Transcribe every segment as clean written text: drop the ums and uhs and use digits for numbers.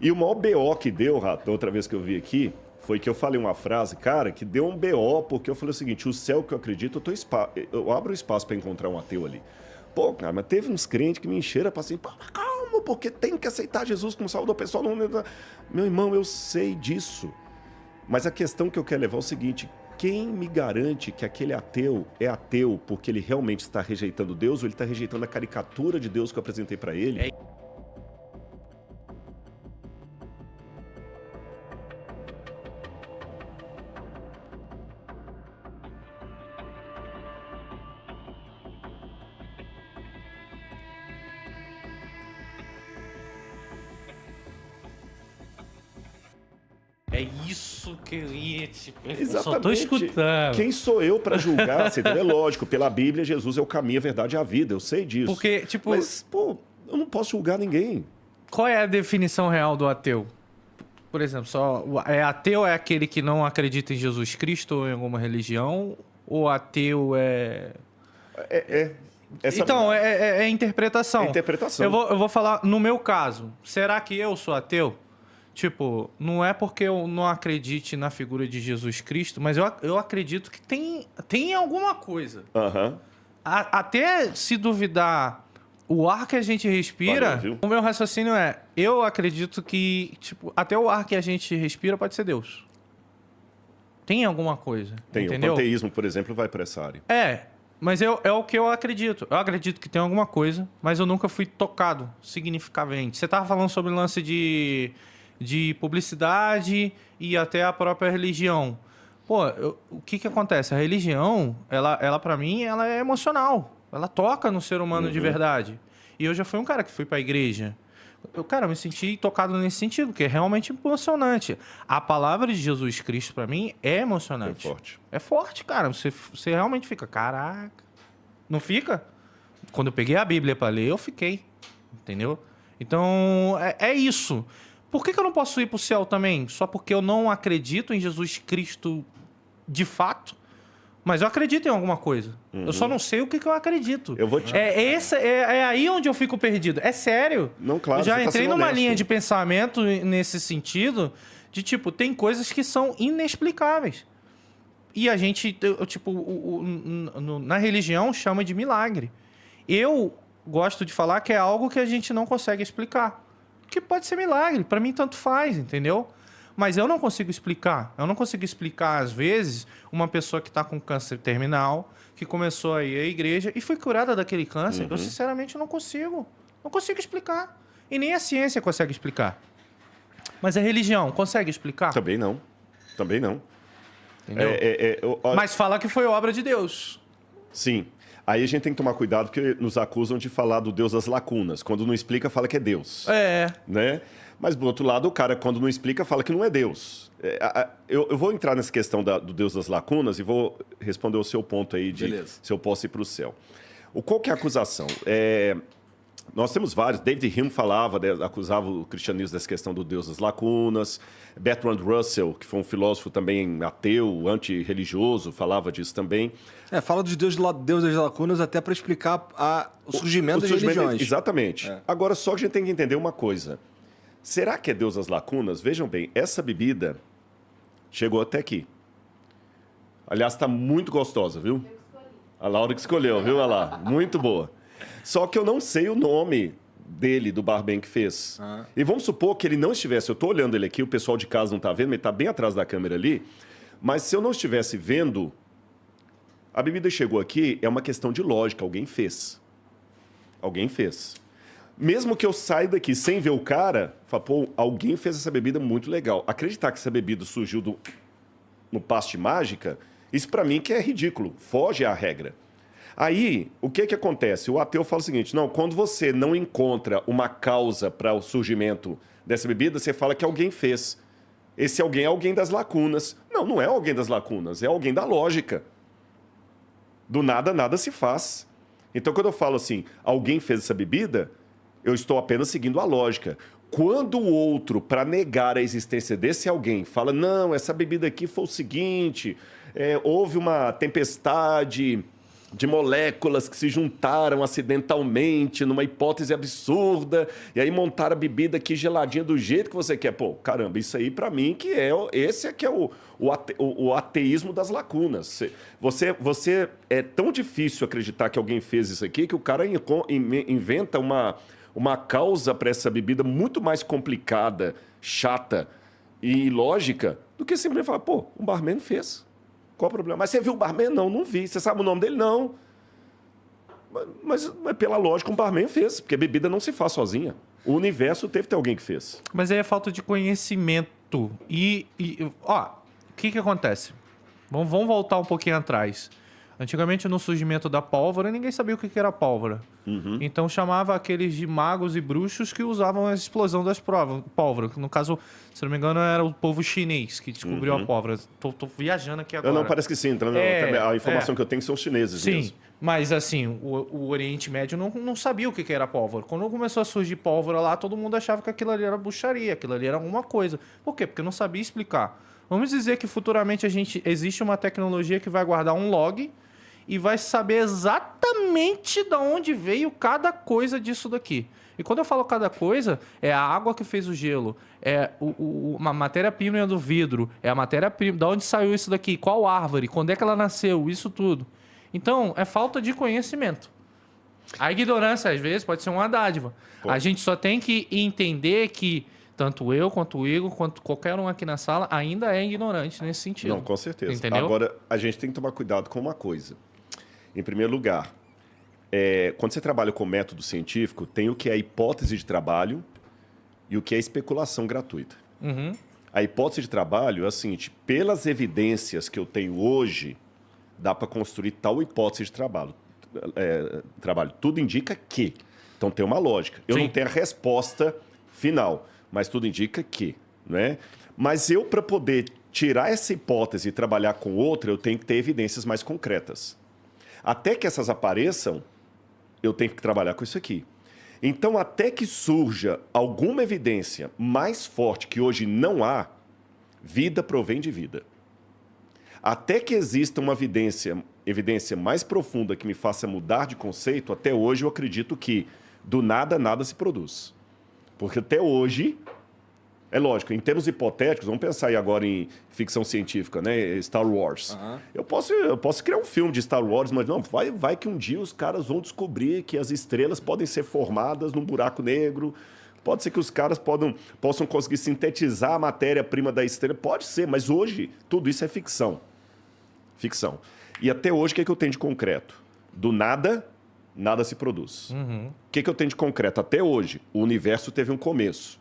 E o maior BO que deu, Rato, da outra vez que eu vi aqui, foi que eu falei uma frase, cara, que deu um BO, porque eu falei o seguinte, o céu que eu acredito, eu abro espaço para encontrar um ateu ali. Pô, cara, mas teve uns crentes que me encheram para assim, pô, calma, porque tem que aceitar Jesus como salvador pessoal. Não... Meu irmão, eu sei disso. Mas a questão que eu quero levar é o seguinte, quem me garante que aquele ateu é ateu porque ele realmente está rejeitando Deus ou ele está rejeitando a caricatura de Deus que eu apresentei para ele? É isso que eu ia te perguntar. Exatamente. Eu só tô escutando. Quem sou eu para julgar? É lógico, pela Bíblia, Jesus é o caminho, a verdade e a vida. Eu sei disso. Porque, tipo... Mas, pô, eu não posso julgar ninguém. Qual é a definição real do ateu? Por exemplo, ateu é aquele que não acredita em Jesus Cristo ou em alguma religião? Ou ateu é... Então, é interpretação. É interpretação. Eu vou falar no meu caso. Será que eu sou ateu? Tipo, não é porque eu não acredite na figura de Jesus Cristo, mas eu acredito que tem alguma coisa. Aham. Até se duvidar o ar que a gente respira, Valeu, o meu raciocínio é, eu acredito que, tipo, até o ar que a gente respira pode ser Deus. Tem alguma coisa, Tem. entendeu? O panteísmo, por exemplo, vai para essa área. Mas é o que eu acredito. Eu acredito que tem alguma coisa, mas eu nunca fui tocado significativamente. Você tava falando sobre o lance de publicidade e até a própria religião. Pô, o que acontece? A religião, ela para mim, ela é emocional. Ela toca no ser humano de verdade. E eu já fui um cara que fui pra igreja. Eu me senti tocado nesse sentido, que é realmente emocionante. A palavra de Jesus Cristo, para mim, é emocionante. É forte. É forte, cara. Você realmente fica, caraca. Não fica? Quando eu peguei a Bíblia para ler, eu fiquei. Entendeu? Então, é isso. Por que eu não posso ir pro céu também? Só porque eu não acredito em Jesus Cristo de fato? Mas eu acredito em alguma coisa. Eu só não sei o que eu acredito. Eu vou te... É aí onde eu fico perdido. É sério. Não, claro, eu já você tá entrei sendo numa honesto. linha de pensamento nesse sentido de, tipo, tem coisas que são inexplicáveis. E a gente, na religião, chama de milagre. Eu gosto de falar que é algo que a gente não consegue explicar. Que pode ser milagre. Pra mim, tanto faz, entendeu? Mas eu não consigo explicar. Eu não consigo explicar, às vezes, uma pessoa que está com câncer terminal, que começou a ir à igreja e foi curada daquele câncer. Eu, sinceramente, não consigo. Não consigo explicar. E nem a ciência consegue explicar. Mas a religião consegue explicar? Também não. Também não. Entendeu? Mas fala que foi obra de Deus. Sim. Aí a gente tem que tomar cuidado porque nos acusam de falar do Deus das lacunas. Quando não explica, fala que é Deus. Né? Mas, do outro lado, o cara, quando não explica, fala que não é Deus. Eu vou entrar nessa questão do Deus das lacunas e vou responder o seu ponto aí de se eu posso ir para o céu. Qual que é a acusação? Nós temos vários. David Hume acusava o cristianismo dessa questão do Deus das lacunas. Bertrand Russell, que foi um filósofo também ateu, antirreligioso, falava disso também. Fala de Deus das lacunas até para explicar o surgimento das religiões. Exatamente. Agora, só que a gente tem que entender uma coisa. Será que é Deus das lacunas? Vejam bem, essa bebida chegou até aqui. Aliás, está muito gostosa, viu? A Laura que escolheu, viu? Olha lá, muito boa. Só que eu não sei o nome dele, do barman que fez. E vamos supor que ele não estivesse... Eu estou olhando ele aqui, o pessoal de casa não está vendo, ele está bem atrás da câmera ali. Mas se eu não estivesse vendo, a bebida chegou aqui, é uma questão de lógica, alguém fez. Alguém fez. Mesmo que eu saia daqui sem ver o cara, fala, pô, alguém fez essa bebida muito legal. Acreditar que essa bebida surgiu no passe de mágica, isso para mim que é ridículo, foge à regra. Aí, o que acontece? O ateu fala o seguinte, não, quando você não encontra uma causa para o surgimento dessa bebida, você fala que alguém fez. Esse alguém é alguém das lacunas. Não, não é alguém das lacunas, é alguém da lógica. Do nada, nada se faz. Então, quando eu falo assim, alguém fez essa bebida, eu estou apenas seguindo a lógica. Quando o outro, para negar a existência desse alguém, fala, não, essa bebida aqui foi o seguinte, houve uma tempestade de moléculas que se juntaram acidentalmente numa hipótese absurda, e aí montaram a bebida aqui geladinha do jeito que você quer. Pô, caramba, isso aí pra mim que é esse é que é o ateísmo das lacunas. Você é tão difícil acreditar que alguém fez isso aqui que o cara inventa uma causa para essa bebida muito mais complicada, chata e ilógica do que simplesmente falar, pô, o barman fez. Qual o problema? Mas você viu o barman? Não, não vi. Você sabe o nome dele? Não. Mas pela lógica, um barman fez, porque bebida não se faz sozinha. O universo teve que ter alguém que fez. Mas aí é falta de conhecimento. Ó, o que acontece? Vamos voltar um pouquinho atrás. Antigamente, no surgimento da pólvora, ninguém sabia o que era pólvora. Então, chamava aqueles de magos e bruxos que usavam a explosão das pólvora. No caso, se não me engano, era o povo chinês que descobriu a pólvora. Tô viajando aqui agora. Não, parece que sim. A informação que eu tenho são os chineses sim, mesmo. mas assim, o Oriente Médio não sabia o que era pólvora. Quando começou a surgir pólvora lá, todo mundo achava que aquilo ali era bruxaria, aquilo ali era alguma coisa. Por quê? Porque não sabia explicar. Vamos dizer que futuramente existe uma tecnologia que vai guardar um log e vai saber exatamente de onde veio cada coisa disso daqui. E quando eu falo cada coisa, é a água que fez o gelo, é uma matéria-prima do vidro, é a matéria-prima, de onde saiu isso daqui, qual árvore, quando é que ela nasceu, isso tudo. Então, é falta de conhecimento. A ignorância, às vezes, pode ser uma dádiva. Pô. A gente só tem que entender que tanto eu, quanto o Igor, quanto qualquer um aqui na sala, ainda é ignorante nesse sentido. Não, com certeza. Entendeu? Agora, a gente tem que tomar cuidado com uma coisa. Em primeiro lugar, quando você trabalha com método científico, tem o que é a hipótese de trabalho e o que é a especulação gratuita. A hipótese de trabalho é a seguinte: pelas evidências que eu tenho hoje, dá para construir tal hipótese de trabalho. Tudo indica que. Então tem uma lógica. Eu não tenho a resposta final, mas tudo indica que. Né? Mas eu, para poder tirar essa hipótese e trabalhar com outra, eu tenho que ter evidências mais concretas. Até que essas apareçam, eu tenho que trabalhar com isso aqui. Então, até que surja alguma evidência mais forte que hoje não há, vida provém de vida. Até que exista uma evidência mais profunda que me faça mudar de conceito, até hoje eu acredito que do nada, nada se produz. Porque até hoje, é lógico, em termos hipotéticos, vamos pensar aí agora em ficção científica, né? Star Wars. Eu posso criar um filme de Star Wars, mas não, vai que um dia os caras vão descobrir que as estrelas podem ser formadas num buraco negro. Pode ser que os caras possam conseguir sintetizar a matéria-prima da estrela. Pode ser, mas hoje tudo isso é ficção. Ficção. E até hoje, o que eu tenho de concreto? Do nada, nada se produz. O que eu tenho de concreto? Até hoje, o universo teve um começo.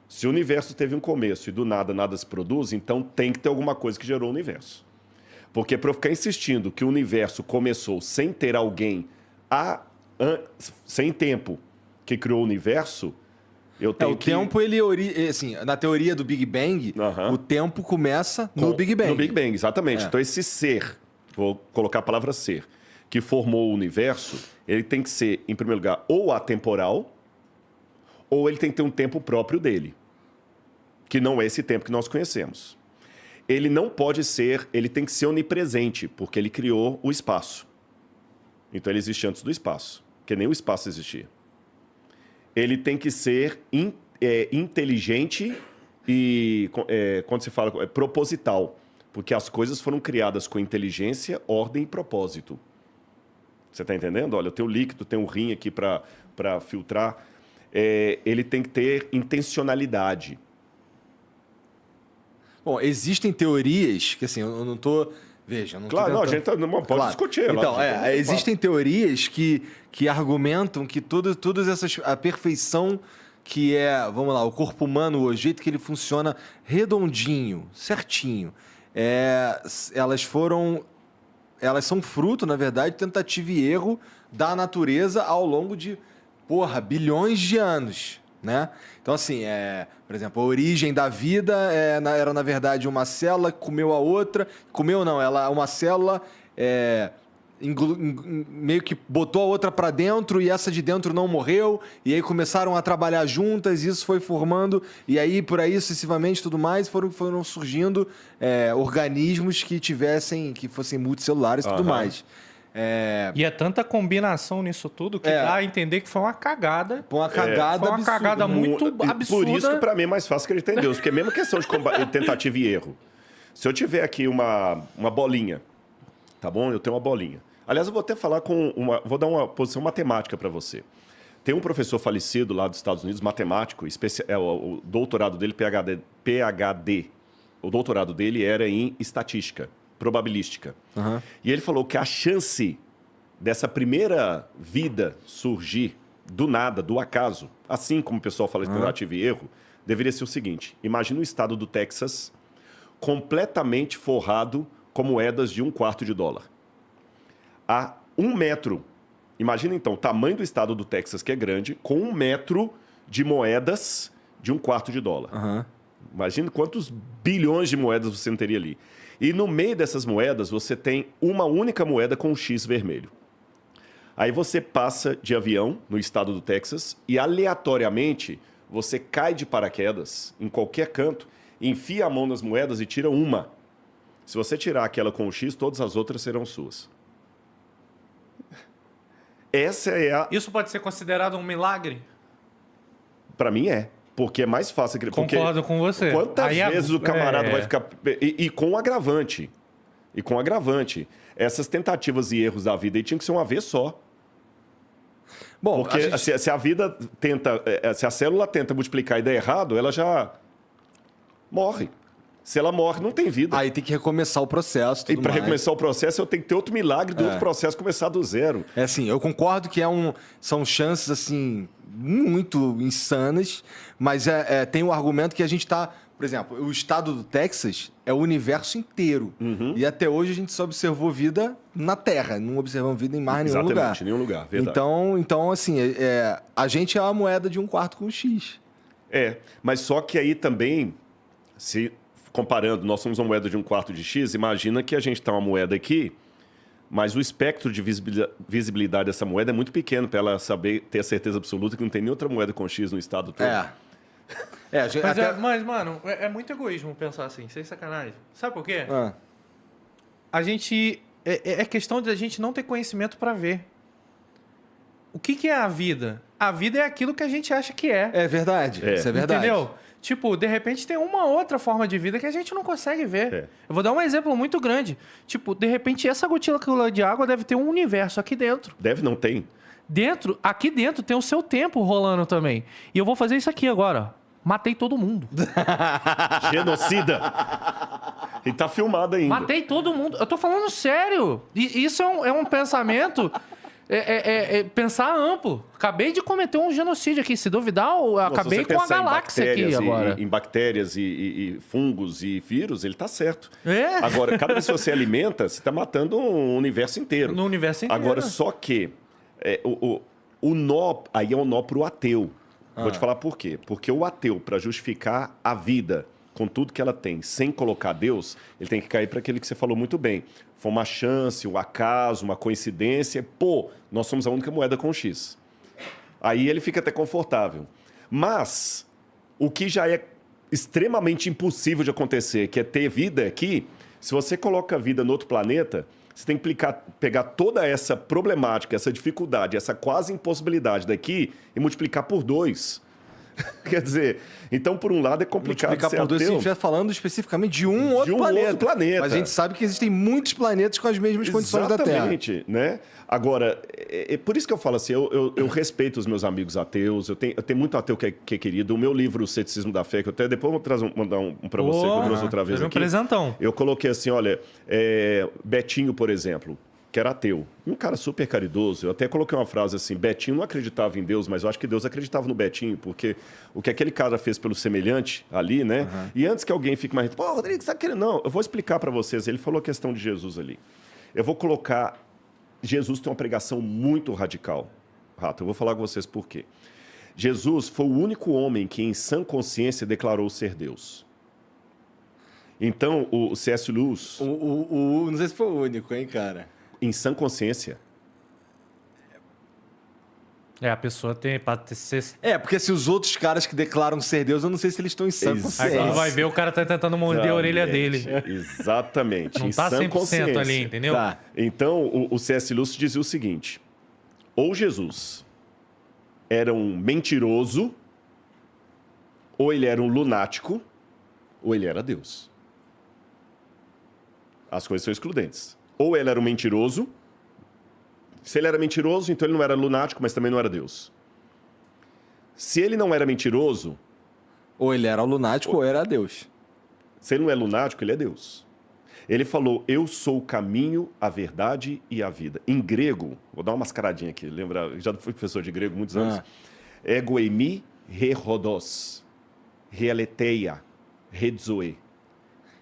Se o universo teve um começo e do nada nada se produz, então tem que ter alguma coisa que gerou o universo. Porque para eu ficar insistindo que o universo começou sem ter alguém sem tempo que criou o universo, eu tenho que... tempo, ele assim, na teoria do Big Bang, o tempo começa no Big Bang. No Big Bang, exatamente. Então esse ser, vou colocar a palavra ser, que formou o universo, ele tem que ser, em primeiro lugar, ou atemporal, ou ele tem que ter um tempo próprio dele, que não é esse tempo que nós conhecemos. Ele não pode ser, ele tem que ser onipresente, porque ele criou o espaço. Então ele existe antes do espaço, porque nem o espaço existia. Ele tem que ser inteligente e, quando se fala, proposital, porque as coisas foram criadas com inteligência, ordem e propósito. Você está entendendo? Olha, eu tenho líquido, tenho um rim aqui para filtrar. Ele tem que ter intencionalidade. Bom, existem teorias que, assim, eu não estou... Veja, eu não claro, tô não, tentando... a gente não pode discutir. Então, existem teorias que argumentam que todas essas... A perfeição que é, vamos lá, o corpo humano, o jeito que ele funciona redondinho, certinho, elas são fruto, na verdade, de tentativa e erro da natureza ao longo de, bilhões de anos, né? Então, assim, por exemplo, a origem da vida era, na verdade, uma célula que comeu a outra. Comeu não, uma célula meio que botou a outra para dentro e essa de dentro não morreu. E aí começaram a trabalhar juntas, isso foi formando. E aí, por aí, sucessivamente, tudo mais, foram surgindo organismos que fossem multicelulares e tudo mais. E é tanta combinação nisso tudo que dá a entender que foi uma cagada. Uma cagada Foi uma absurda. cagada muito absurda. Por isso que pra mim é mais fácil acreditar em Deus, porque é mesmo questão de tentativa e erro. Se eu tiver aqui uma bolinha, tá bom? Eu tenho uma bolinha. Aliás, eu vou até falar vou dar uma posição matemática para você. Tem um professor falecido lá dos Estados Unidos, matemático, o doutorado dele, PhD. O doutorado dele era em estatística, probabilística. Uhum. E ele falou que a chance dessa primeira vida surgir do nada, do acaso, assim como o pessoal fala de tentativa e erro, deveria ser o seguinte: imagina o estado do Texas completamente forrado com moedas de $0,25. A 1 metro. Imagina, então, o tamanho do estado do Texas, que é grande, com 1 metro de moedas de $0,25. Uhum. Imagina quantos bilhões de moedas você não teria ali. E no meio dessas moedas, você tem uma única moeda com um X vermelho. Aí você passa de avião no estado do Texas e, aleatoriamente, você cai de paraquedas em qualquer canto, enfia a mão nas moedas e tira uma. Se você tirar aquela com o X, todas as outras serão suas. Essa é a... Isso pode ser considerado um milagre? Pra mim é. Porque é mais fácil... Concordo com você. Quantas Aí vezes o camarada vai ficar... E com um agravante. E com um agravante. Essas tentativas e erros da vida aí tinham que ser uma vez só. Bom, Porque se a vida tenta... Se a célula tenta multiplicar e der errado, ela já morre. Se ela morre, não tem vida. aí tem que recomeçar o processo. E para recomeçar o processo, eu tenho que ter outro milagre do outro processo começar do zero. É assim, eu concordo que são chances, assim, muito insanas, mas tem um argumento que a gente está... Por exemplo, o estado do Texas é o universo inteiro. E até hoje a gente só observou vida na Terra, não observamos vida em mais nenhum lugar. Exatamente, nenhum lugar, verdade. Então assim, a gente é uma moeda de 1/4 com X. Mas só que aí também, se comparando, nós somos uma moeda de 1/4 de X, imagina que a gente está uma moeda aqui, mas o espectro de visibilidade dessa moeda é muito pequeno para ela ter a certeza absoluta que não tem nem outra moeda com X no estado todo. Mas, mano, é muito egoísmo pensar assim, sem sacanagem. Sabe por quê? Ah. A gente... É questão de a gente não ter conhecimento para ver. O que é a vida? A vida é aquilo que a gente acha que é. É verdade, isso é verdade. Entendeu? Tipo, de repente tem uma outra forma de vida que a gente não consegue ver. Eu vou dar um exemplo muito grande. Tipo, de repente essa gotícula de água deve ter um universo aqui dentro. Deve, não tem. Aqui dentro tem o seu tempo rolando também. E eu vou fazer isso aqui agora, ó. Matei todo mundo. Genocida. E tá filmado ainda. Matei todo mundo. Eu tô falando sério. E isso é um pensamento... pensar amplo. Acabei de cometer um genocídio aqui. Se duvidar, eu acabei com a galáxia aqui agora. Em bactérias e fungos e vírus, ele tá certo. É. Agora, cada vez que você alimenta, você tá matando um universo inteiro. No universo inteiro. Agora, só que o nó, aí é um nó pro ateu. Vou te falar por quê. Porque o ateu, para justificar a vida com tudo que ela tem, sem colocar Deus, ele tem que cair para aquele que você falou muito bem. Foi uma chance, um acaso, uma coincidência. Pô, nós somos a única moeda com X. Aí ele fica até confortável. Mas o que já é extremamente impossível de acontecer, que é ter vida aqui, se você coloca vida no outro planeta, você tem que pegar toda essa problemática, essa dificuldade, essa quase impossibilidade daqui e multiplicar por 2. Quer dizer, então, por um lado, é complicado multiplicar ser por 2 se a gente ateu. estiver falando especificamente de um outro planeta. Mas a gente sabe que existem muitos planetas com as mesmas condições da Terra. Exatamente, né? Agora, é por isso que eu falo assim, eu respeito os meus amigos ateus, eu tenho muito ateu que é querido. O meu livro, O Ceticismo da Fé, que eu até depois vou mandar um para você, que eu trouxe outra vez aqui. Presentão. Eu coloquei assim, olha, Betinho, por exemplo, que era ateu, um cara super caridoso. Eu até coloquei uma frase assim, Betinho não acreditava em Deus, mas eu acho que Deus acreditava no Betinho, porque o que aquele cara fez pelo semelhante ali, né? E antes que alguém fique mais... Pô, Rodrigo, você tá querendo? Não, eu vou explicar para vocês. Ele falou a questão de Jesus ali. Eu vou colocar... Jesus tem uma pregação muito radical. Rato, eu vou falar com vocês por quê. Jesus foi o único homem que, em sã consciência, declarou ser Deus. Então, o C.S. Lewis... Não sei se foi o único, hein, cara? Em sã consciência. A pessoa tem pra ser... Porque se os outros caras que declaram ser Deus, eu não sei se eles estão em sã Aí consciência. quando vai ver, o cara tá tentando morder a orelha dele. Exatamente. Não em tá sã 100% consciência. ali, entendeu? Tá. Então, o C.S. Lewis dizia o seguinte: ou Jesus era um mentiroso, ou ele era um lunático, ou ele era Deus. As coisas são excludentes. Ou ele era um mentiroso. Se ele era mentiroso, então ele não era lunático, mas também não era Deus. Se ele não era mentiroso, Ou ele era lunático ou era Deus. se ele não é lunático, ele é Deus. Ele falou: eu sou o caminho, a verdade e a vida. Em grego, vou dar uma mascaradinha aqui, lembra? Já fui professor de grego muitos anos. Ego eimi re rhodos, realetheia, redzoe.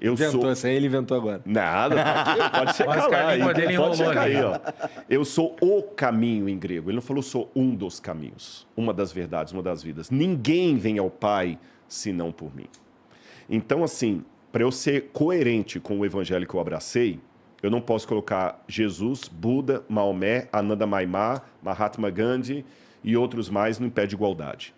Eu Inventou sou... essa aí, ele inventou agora. Nada, tá aqui, pode checar Quase que a lá. língua dele Pode enrolou checar ali. aí, ó. Eu sou o caminho em grego. Ele não falou sou um dos caminhos, uma das verdades, uma das vidas. Ninguém vem ao Pai senão por mim. Então, assim, para eu ser coerente com o evangelho que eu abracei, eu não posso colocar Jesus, Buda, Maomé, Ananda Maimá, Mahatma Gandhi e outros mais no pé de igualdade.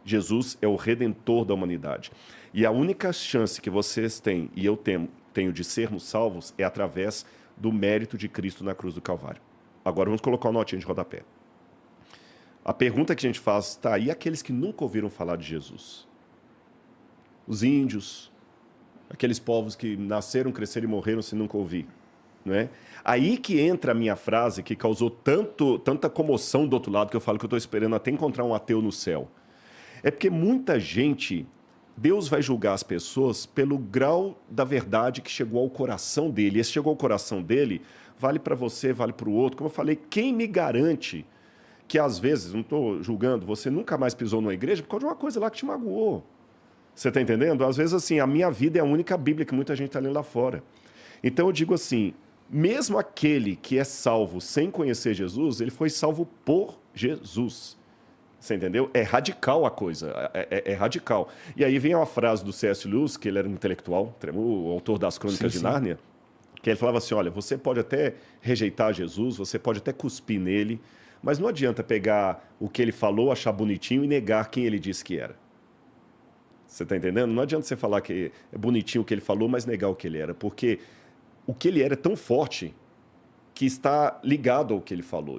Jesus é o redentor da humanidade. E a única chance que vocês têm, e eu tenho de sermos salvos, é através do mérito de Cristo na cruz do Calvário. Agora vamos colocar uma notinha de rodapé. A pergunta que a gente faz, tá, e aqueles que nunca ouviram falar de Jesus? Os índios, aqueles povos que nasceram, cresceram e morreram sem nunca ouvir. Não é? Aí que entra a minha frase que causou tanta comoção do outro lado, que eu falo que eu estou esperando até encontrar um ateu no céu. É porque muita gente, Deus vai julgar as pessoas pelo grau da verdade que chegou ao coração dele. E esse chegou ao coração dele, vale para você, vale para o outro. Como eu falei, quem me garante que às vezes, não estou julgando, você nunca mais pisou numa igreja por causa de uma coisa lá que te magoou? Você está entendendo? Às vezes, assim, a minha vida é a única Bíblia que muita gente está lendo lá fora. Então eu digo assim, mesmo aquele que é salvo sem conhecer Jesus, ele foi salvo por Jesus. Você entendeu? É radical a coisa, é radical. E aí vem uma frase do C.S. Lewis, que ele era um intelectual, o autor das Crônicas de Nárnia, que ele falava assim, olha, você pode até rejeitar Jesus, você pode até cuspir nele, mas não adianta pegar o que ele falou, achar bonitinho e negar quem ele disse que era. Você está entendendo? Não adianta você falar que é bonitinho o que ele falou, mas negar o que ele era, porque o que ele era é tão forte que está ligado ao que ele falou.